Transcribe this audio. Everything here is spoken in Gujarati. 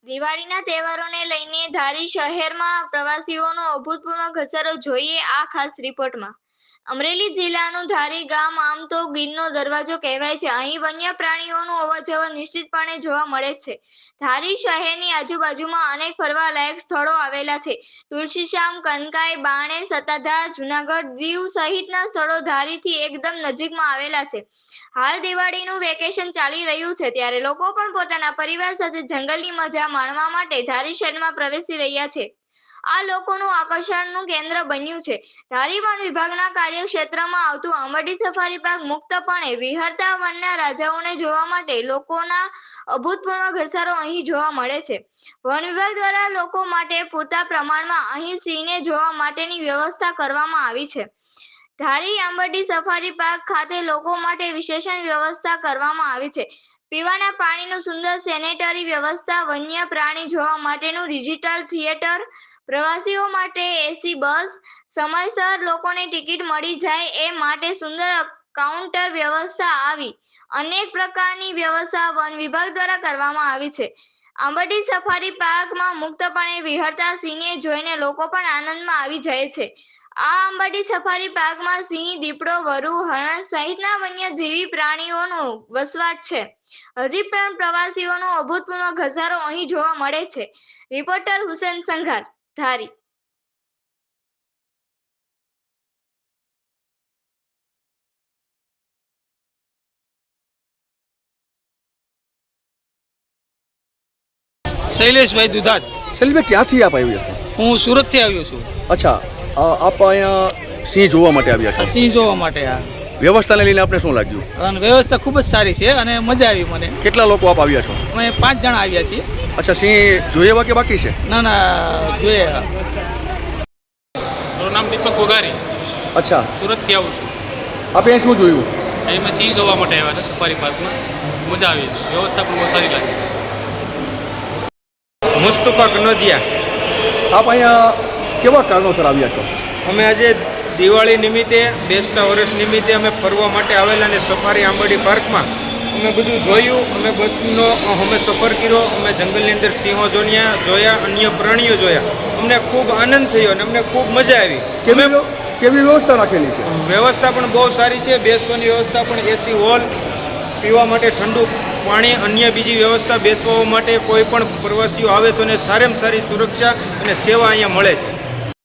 દિવાળીના તહેવારોને લઈને ધારી શહેરમાં પ્રવાસીઓનો અભૂતપૂર્વ ઘસારો જોઈએ આ ખાસ રિપોર્ટમાં। અમરેલી જિલ્લાનું ધારી ગામ આમ તો ગીરનો દરવાજો કહેવાય છે। અહીં વન્ય પ્રાણીઓનું અવરજવર નિશ્ચિતપણે જોવા મળે છે। ધારી શહેરની આજુબાજુમાં અનેક ફરવાલાયક સ્થળો આવેલા છે। તુલસીશ્યામ, કનકાઈ, બાણે, સત્તાધાર, જૂનાગઢ, દીવ સહિતના સ્થળો ધારીથી એકદમ નજીકમાં આવેલા છે। હાલ દિવાળીનું વેકેશન ચાલી રહ્યું છે ત્યારે લોકો પણ પોતાના પરિવાર સાથે જંગલની મજા માણવા માટે ધારી શહેરમાં પ્રવેશી રહ્યા છે। આ લોકોનું આકર્ષણનું કેન્દ્ર બન્યું છે। ધારી વન વિભાગના કાર્યક્ષેત્રમાં આવતું આંબરડી સફારી પાર્ક મુક્તપણે વિહરતા વનના રાજાઓને જોવા માટે લોકોના અભૂતપૂર્વ ઘસારો અહીં જોવા મળે છે। વન વિભાગ દ્વારા લોકો માટે પૂરતા પ્રમાણમાં અહીં સિંહને જોવા માટેની વ્યવસ્થા કરવામાં આવી છે। ધારી આંબરડી સફારી પાર્ક ખાતે લોકો માટે વિશેષ વ્યવસ્થા કરવામાં આવી છે। પીવાના પાણીનું સુંદર સેનેટરી વ્યવસ્થા, વન્ય પ્રાણી જોવા માટેનું ડિજિટલ થિયેટર, પ્રવાસીઓ માટે એસી બસ, સમયસર લોકોને ટિકિટ મળી જાય એ માટે સુંદર કાઉન્ટર વ્યવસ્થા આવી અનેક પ્રકારની વ્યવસ્થા વન વિભાગ દ્વારા કરવામાં આવી છે। આંબરડી સફારી પાર્કમાં મુક્તપણે વિહરતા સિંહને જોઈને લોકો પણ આનંદમાં આવી જાય છે। આ આંબરડી સફારી પાર્કમાં સિંહ, દીપડો, વરુ, હરણ સહિતના વન્યજીવી પ્રાણીઓનો વસવાટ છે। હજી પણ પ્રવાસીઓનો અભૂતપૂર્વ ઘસારો અહીં જોવા મળે છે। રિપોર્ટર હુસેન સંઘાર, ધારી। શૈલેષભાઈ દુધાત। શૈલેષભાઈ ક્યાંથી આપ આવ્યા છો? હું સુરતથી આવ્યો છું। અચ્છા, આપ અહીંયા સિંહ જોવા માટે આવ્યા આ છો? સિંહ જોવા માટે આ વ્યવસ્થાને લઈને આપણે શું લાગ્યું? અને વ્યવસ્થા ખૂબ જ સારી છે અને મજા આવી મને। કેટલા લોકો આપ આવ્યા છો? અમે 5 જણા આવ્યા છીએ। અચ્છા, સિંહ જોઈએ એવા કે બાકી છે? ના ના જોઈએ। મારું નામ દીપક ગોગારી, અચ્છા, સુરતથી આવું છું। આપે અહીં શું જોયું? અહીં મેં સિંહ જોવા માટે આવ્યા હતા સફારી પાર્કમાં। મજા આવી, વ્યવસ્થા પણ બહુ સારી લાગી। મુસ્તફા કનોજિયા। આપ અહીંયા કેવા કારણોસર આવ્યા છો? અમે આજે દિવાળી નિમિત્તે, બેસતા વર્ષ નિમિત્તે અમે ફરવા માટે આવેલા અને સફારી આંબરડી પાર્કમાં અમે બધું જોયું। અમે બસનો અમે સફર કર્યો, અમે જંગલની અંદર સિંહો જોયા, અન્ય પ્રાણીઓ જોયા। અમને ખૂબ આનંદ થયો અને અમને ખૂબ મજા આવી। કેવી વ્યવસ્થા રાખેલી છે? વ્યવસ્થા પણ બહુ સારી છે। બેસવાની વ્યવસ્થા પણ એસી હોલ, પીવા માટે ઠંડુ પાણી, અન્ય બીજી વ્યવસ્થા, બેસવા માટે કોઈ પણ પ્રવાસીઓ આવે તો એને સારામાં સારી સુરક્ષા અને સેવા અહીંયા મળે છે।